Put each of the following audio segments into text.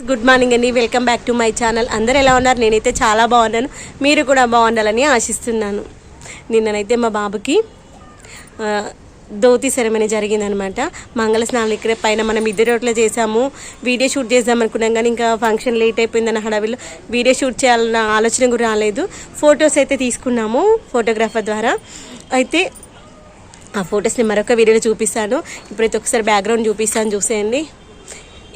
Good morning అండి, welcome back to my channel. అందరూ ఎలా ఉన్నారు? నేనైతే చాలా బాగున్నాను. మీరు కూడా బాగుండాలని ఆశిస్తున్నాను. నిన్ననైతే మా బాబుకి ధోతి సెరమనీ జరిగిందనమాట. మంగళ స్నానాలు ఇక్కడే పైన మనం ఇద్దరు రోడ్లో చేసాము. వీడియో షూట్ చేద్దాం అనుకున్నాం కానీ ఇంకా ఫంక్షన్ లేట్ అయిపోయిందన్న హడావిలో వీడియో షూట్ చేయాలన్న ఆలోచన కూడా రాలేదు. ఫొటోస్ అయితే తీసుకున్నాము ఫోటోగ్రాఫర్ ద్వారా. అయితే ఆ ఫొటోస్ని మరొక వీడియోలో చూపిస్తాను. ఇప్పుడైతే ఒకసారి బ్యాక్గ్రౌండ్ చూపిస్తాను, చూసేయండి.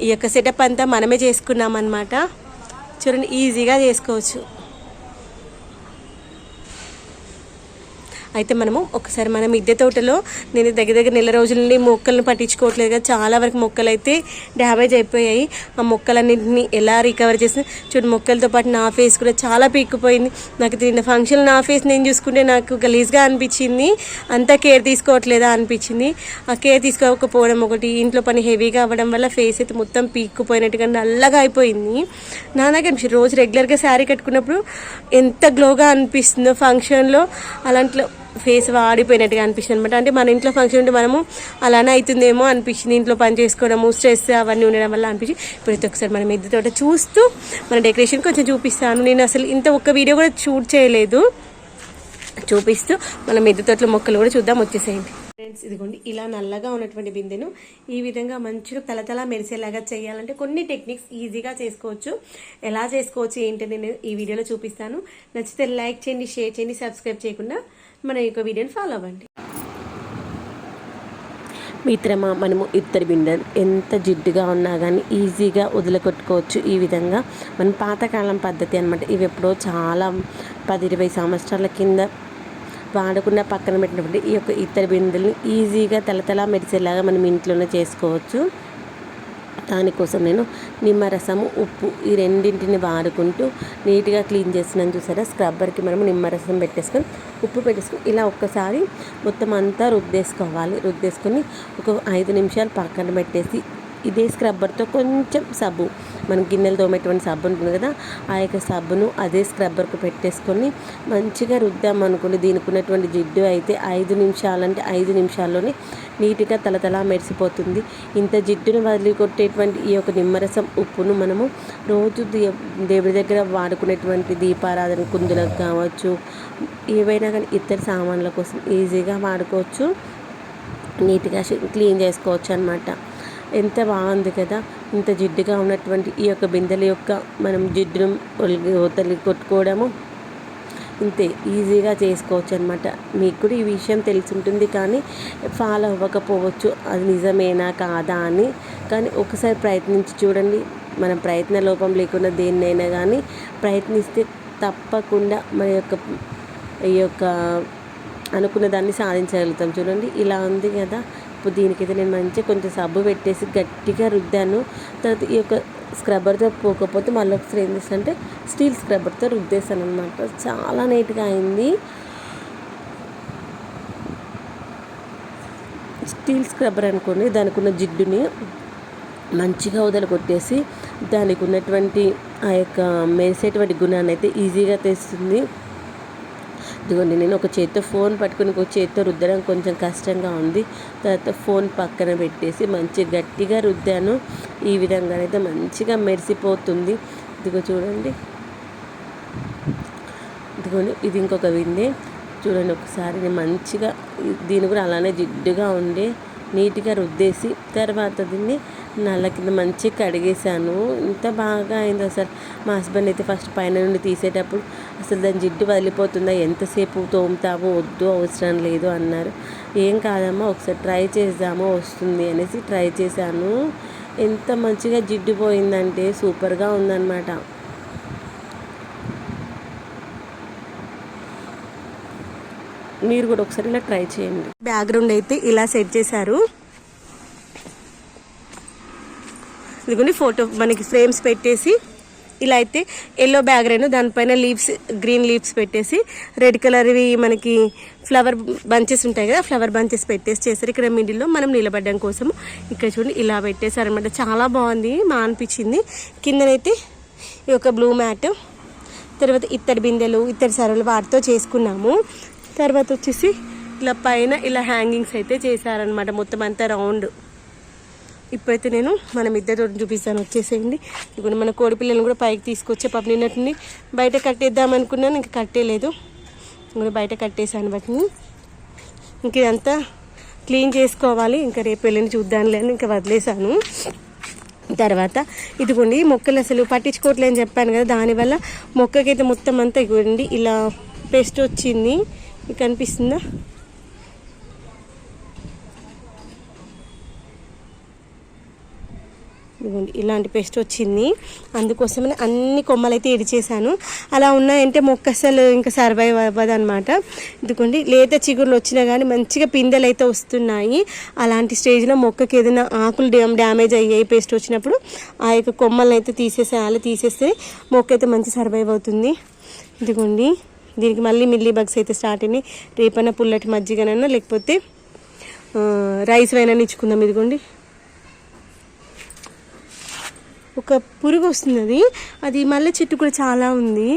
ఈ యొక్క సెటప్ అంతా మనమే చేసుకున్నాం అన్నమాట. చూడండి, ఈజీగా చేసుకోవచ్చు. అయితే మనము ఒకసారి మన మిద్దె తోటలో నేను దగ్గర నెల రోజుల నుండి మొక్కలను పట్టించుకోవట్లేదు కదా, చాలా వరకు మొక్కలు అయితే డ్యామేజ్ అయిపోయాయి. ఆ మొక్కలన్నింటినీ ఎలా రికవర్ చేసిన చూడండి. మొక్కలతో పాటు నా ఫేస్ కూడా చాలా పీక్కుపోయింది. నాకు తిన్న ఫంక్షన్ నా ఫేస్ నేను చూసుకుంటే నాకు గలీజ్గా అనిపించింది. అంతా కేర్ తీసుకోవట్లేదా అనిపించింది. ఆ కేర్ తీసుకోకపోవడం ఒకటి, ఇంట్లో పని హెవీగా అవ్వడం వల్ల ఫేస్ అయితే మొత్తం పీక్కుపోయినట్టుగా నల్లగా అయిపోయింది. నా దగ్గర అనిపిస్తుంది రోజు రెగ్యులర్గా శారీ కట్టుకున్నప్పుడు ఎంత గ్లోగా అనిపిస్తుందో ఫంక్షన్లో అలాంటిలో ఫేస్ వాడిపోయినట్టుగా అనిపిస్తుంది అనమాట. అంటే మన ఇంట్లో ఫంక్షన్ ఉంటే మనము అలానే అవుతుందేమో అనిపించింది. ఇంట్లో పని చేసుకోవడము, స్ట్రెస్ అవన్నీ ఉండడం వల్ల అనిపించి ఇప్పుడైతే ఒకసారి మనం మిద్దె తోట చూస్తూ మన డెకరేషన్ కొంచెం చూపిస్తాను. నేను అసలు ఇంత ఒక్క వీడియో కూడా షూట్ చేయలేదు. చూపిస్తూ మన మిద్దె తోటలో మొక్కలు కూడా చూద్దాం, వచ్చేసేయండి ఫ్రెండ్స్. ఇదిగోండి, ఇలా నల్లగా ఉన్నటువంటి బిందెను ఈ విధంగా మంచిగా తలతల మెరిసేలాగా చేయాలంటే కొన్ని టెక్నిక్స్ ఈజీగా చేసుకోవచ్చు. ఎలా చేసుకోవచ్చు ఏంటని నేను ఈ వీడియోలో చూపిస్తాను. నచ్చితే లైక్ చేయండి, షేర్ చేయండి, సబ్స్క్రైబ్ చేయకుండా మన యొక్క వీడియోని ఫాలో అవ్వండి. మిత్రమా, మనము ఇత్తడి బిందెలు ఎంత జిడ్డుగా ఉన్నా కానీ ఈజీగా వదిలికొట్టుకోవచ్చు. ఈ విధంగా మన పాతకాలం పద్ధతి అనమాట. ఇవి ఎప్పుడో చాలా 10-20 సంవత్సరాల కింద వాడకుండా పక్కన పెట్టినప్పుడు ఈ యొక్క ఇత్తడి బిందెలు ఈజీగా తలతల మెరిసేలాగా మనం ఇంట్లోనే చేసుకోవచ్చు. దానికోసం నేను నిమ్మరసము, ఉప్పు ఈ రెండింటిని వాడుకుంటూ నీట్గా క్లీన్ చేస్తున్నాను. చూసారా, స్క్రబ్బర్కి మనము నిమ్మరసం పెట్టేసుకొని ఉప్పు పెట్టేసుకొని ఇలా ఒక్కసారి మొత్తం అంతా రుద్దేసుకోవాలి. రుద్దేసుకొని ఒక 5 నిమిషాలు పక్కన పెట్టేసి ఇదే స్క్రబ్బర్తో కొంచెం సబ్బు, మనం గిన్నెలు తోమేటువంటి సబ్బు ఉంటుంది కదా, ఆ యొక్క సబ్బును అదే స్క్రబ్బర్కు పెట్టేసుకొని మంచిగా రుద్దామనుకోండి. దీనికి ఉన్నటువంటి జిడ్డు అయితే 5 నిమిషాలంటే 5 నిమిషాల్లోనే నీట్గా తలతలా మెరిసిపోతుంది. ఇంత జిడ్డును వదిలికొట్టేటువంటి ఈ యొక్క నిమ్మరసం ఉప్పును మనము రోజు దేవుడి దగ్గర వాడుకునేటువంటి దీపారాధన కుందులకు కావచ్చు, ఏవైనా కానీ ఇతర సామాన్ల కోసం ఈజీగా వాడుకోవచ్చు. నీట్గా క్లీన్ చేసుకోవచ్చు అన్నమాట. ఎంత బాగుంది కదా. ఇంత జిడ్డుగా ఉన్నటువంటి ఈ యొక్క బిందెల యొక్క మనం జిడ్డును వదిలి కొట్టుకోవడము ఇంతే ఈజీగా చేసుకోవచ్చు అనమాట. మీకు కూడా ఈ విషయం తెలిసి ఉంటుంది కానీ ఫాలో అవ్వకపోవచ్చు, అది నిజమేనా కాదా అని. కానీ ఒకసారి ప్రయత్నించి చూడండి. మనం ప్రయత్న లోపం లేకుండా దేన్నైనా కానీ ప్రయత్నిస్తే తప్పకుండా మన యొక్క ఈ యొక్క అనుకున్న దాన్ని సాధించగలుగుతాం. చూడండి, ఇలా ఉంది కదా. ఇప్పుడు దీనికైతే నేను మంచిగా కొంచెం సబ్బు పెట్టేసి గట్టిగా రుద్దాను. తర్వాత ఈ యొక్క స్క్రబ్బర్తో పోకపోతే మళ్ళీ ఒకసారి ఏం చేస్తానంటే స్టీల్ స్క్రబ్బర్తో రుద్దేశాను అనమాట. చాలా నీట్గా అయింది. స్టీల్ స్క్రబ్బర్ అనుకోండి, దానికి ఉన్న జిడ్డుని మంచిగా వదలగొట్టేసి దానికి ఉన్నటువంటి ఆ యొక్క మెరిసేటువంటి గుణాన్ని అయితే ఈజీగా తెస్తుంది. ఇదిగోండి, నేను ఒక చేత్తో ఫోన్ పట్టుకుని ఒక చేత్తో రుద్దడం కొంచెం కష్టంగా ఉంది. తర్వాత ఫోన్ పక్కన పెట్టేసి మంచిగా గట్టిగా రుద్దాను. ఈ విధంగా అయితే మంచిగా మెరిసిపోతుంది. ఇదిగో చూడండి, ఇదిగోండి, ఇది ఇంకొక బిందె చూడండి. ఒకసారి నేను మంచిగా దీన్ని కూడా అలానే జిడ్డుగా ఉండే నీట్గా రుద్దేసి తర్వాత దీన్ని నల్ల కింద మంచిగా కడిగేసాను. ఇంత బాగా అయింది అసలు. మా హస్బెండ్ అయితే ఫస్ట్ పైన నుండి తీసేటప్పుడు అసలు దాని జిడ్డు వదిలిపోతుందా, ఎంతసేపు తోముతామో, వద్దు అవసరం లేదు అన్నారు. ఏం కాదమ్మా, ఒకసారి ట్రై చేద్దామో వస్తుంది అనేసి ట్రై చేశాను. ఎంత మంచిగా జిడ్డు పోయిందంటే సూపర్గా ఉందన్నమాట. మీరు కూడా ఒకసారి ఇలా ట్రై చేయండి. బ్యాక్గ్రౌండ్ అయితే ఇలా సెట్ చేశారు. ఇదిగోండి, ఫోటో మనకి ఫ్రేమ్స్ పెట్టేసి ఇలా అయితే ఎల్లో బ్యాక్గ్రౌండ్, దానిపైన లీవ్స్, గ్రీన్ లీవ్స్ పెట్టేసి రెడ్ కలర్వి మనకి ఫ్లవర్ బంచెస్ ఉంటాయి కదా, ఫ్లవర్ బంచెస్ పెట్టేసి చేశారు. ఇక్కడ మిడిల్లో మనం నిలబడడం కోసం ఇక్కడ చూడండి ఇలా పెట్టేశారు అనమాట. చాలా బాగుంది, మా అనిపించింది. కిందనైతే ఈ యొక్క బ్లూ మ్యాట్, తర్వాత ఇత్తడి బిందెలు, ఇత్తడి సరువులు వాటితో చేసుకున్నాము. తర్వాత వచ్చేసి ఇలా పైన ఇలా హ్యాంగింగ్స్ అయితే చేశారనమాట. మొత్తం అంతా రౌండ్ ఇప్పుడైతే నేను మనం ఇద్దరు చూపిస్తాను, వచ్చేసేయండి. ఇప్పుడు మన కోడి పిల్లలను కూడా పైకి తీసుకొచ్చే పాప నిన్నటిని బయట కట్టేద్దాం అనుకున్నాను, ఇంకా కట్టేలేదు. ఇంకా బయట కట్టేసాను వాటిని. ఇంక ఇదంతా క్లీన్ చేసుకోవాలి, ఇంకా రేపు వెళ్ళని చూద్దాంలే అని ఇంకా వదిలేసాను. తర్వాత ఇదిగోండి మొక్కలు అసలు పట్టించుకోవట్లేదని చెప్పాను కదా, దానివల్ల మొక్కకైతే మొత్తం అంతా ఇవ్వండి ఇలా పెస్ట్ వచ్చింది. మీకు కనిపిస్తుందా? ఇదిగోండి ఇలాంటి పెస్ట్ వచ్చింది. అందుకోసమని అన్ని కొమ్మలు అయితే ఇడిచేసాను. అలా ఉన్నాయంటే మొక్క అసలు ఇంకా సర్వైవ్ అవ్వదు అనమాట. ఇదిగోండి లేత చిగురులు వచ్చినా కానీ మంచిగా పిందెలు అయితే వస్తున్నాయి. అలాంటి స్టేజ్లో మొక్కకి ఏదైనా ఆకులు డ్యామేజ్ అయ్యాయి పెస్ట్ వచ్చినప్పుడు ఆ యొక్క కొమ్మలను అయితే తీసేసేయాలి. తీసేస్తే మొక్క అయితే మంచి సర్వైవ్ అవుతుంది. ఇదిగోండి దీనికి మళ్ళీ మిల్లీ బగ్స్ అయితే స్టార్ట్ అయినాయి. రేపైనా పుల్లటి మజ్జిగనైనా లేకపోతే రైస్ వైనా ఇచ్చుకుందాం. ఇదిగోండి ఒక పురుగు వస్తున్నది, అది మల్లె చెట్టు కూడా చాలా ఉంది.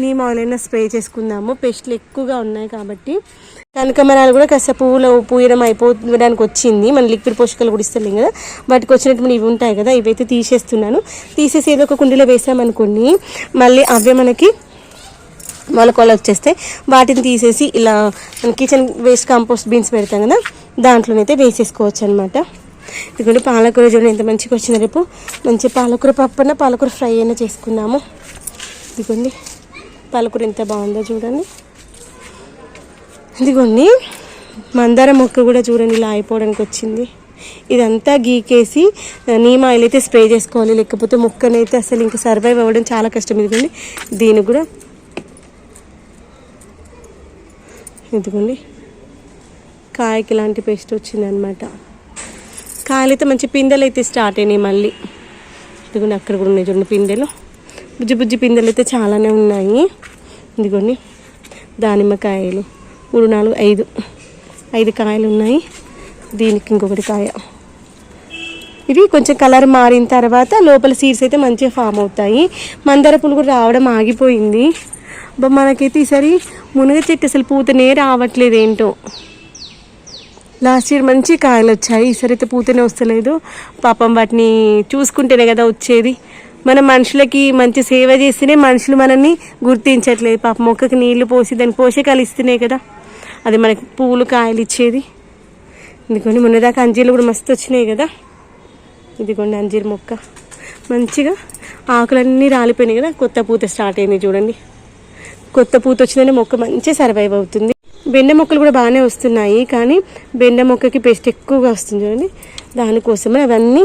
నీమ్ ఆయిల్ అయినా స్ప్రే చేసుకుందాము, పెస్ట్లు ఎక్కువగా ఉన్నాయి కాబట్టి. కనకమరాలు కూడా కాస్త పువ్వులో పూయడం అయిపోవడానికి వచ్చింది. మన లిక్విడ్ పోషకాలు కూడా ఇస్తలేం కదా, వాటికి వచ్చినట్టు ఇవి ఉంటాయి కదా, ఇవైతే తీసేస్తున్నాను. తీసేసి ఏదో ఒక కుండీలో వేసామనుకోండి మళ్ళీ అవే మనకి మొలకలు వచ్చేస్తే వాటిని తీసేసి ఇలా కిచెన్ వేస్ట్ కంపోస్ట్ బీన్స్ పెడతాం కదా, దాంట్లోనైతే వేసేసుకోవచ్చు అనమాట. ఇదిగోండి పాలకూర చూడండి ఎంత మంచిగా వచ్చింది. రేపు మంచి పాలకూర పప్పు అన్న పాలకూర ఫ్రై అయినా చేసుకున్నాము. ఇదిగోండి పాలకూర ఎంత బాగుందో చూడండి. ఇదిగోండి మందార మొక్క కూడా చూడండి ఇలా అయిపోవడానికి వచ్చింది. ఇదంతా గీకేసి నీమ్ ఆయిల్ అయితే స్ప్రే చేసుకోవాలి, లేకపోతే మొక్కనైతే అసలు ఇంకా సర్వైవ్ అవ్వడం చాలా కష్టం. ఇదిగోండి దీనికి కూడా ఇదిగోండి కాయకి ఇలాంటి పేస్ట్ వచ్చిందనమాట. కాయలు అయితే మంచి పిందెలు అయితే స్టార్ట్ అయినాయి మళ్ళీ. ఇదిగోండి అక్కడ కూడా ఉన్నాయి చూడండి పిందెలు, బుజ్జి బుజ్జి పిందెలు అయితే చాలానే ఉన్నాయి. ఇదిగోండి దానిమ్మకాయలు 3, 4, 5 కాయలు ఉన్నాయి. దీనికి ఇంకొకటి కాయ. ఇవి కొంచెం కలర్ మారిన తర్వాత లోపల సీడ్స్ అయితే మంచిగా ఫామ్ అవుతాయి. మందార పూలు కూడా రావడం ఆగిపోయింది. మనకైతే ఈసారి మునగ చెట్టు అసలు పూతనే రావట్లేదు ఏంటో. లాస్ట్ ఇయర్ మంచి కాయలు వచ్చాయి, ఈసారి అయితే పూతనే వస్తలేదు. పాపం వాటిని చూసుకుంటేనే కదా వచ్చేది. మన మనుషులకి మంచి సేవ చేస్తేనే మనుషులు మనల్ని గుర్తించట్లేదు. పాపం మొక్కకి నీళ్లు పోసి దానికి పోషకాలు ఇస్తేనే కదా అది మనకి పూలు కాయలు ఇచ్చేది. ఇదిగోండి మొన్నదాకా అంజీర్లు కూడా మస్తు వచ్చినాయి కదా. ఇదిగోండి అంజీర్ మొక్క మంచిగా ఆకులన్నీ రాలిపోయినాయి కదా, కొత్త పూత స్టార్ట్ అయింది చూడండి. కొత్త పూత వచ్చిందంటే మొక్క మంచిగా సర్వైవ్ అవుతుంది. బెండ మొక్కలు కూడా బాగానే వస్తున్నాయి, కానీ బెండ మొక్కకి పెస్ట్ ఎక్కువగా వస్తుంది చూడండి. దానికోసమే అవన్నీ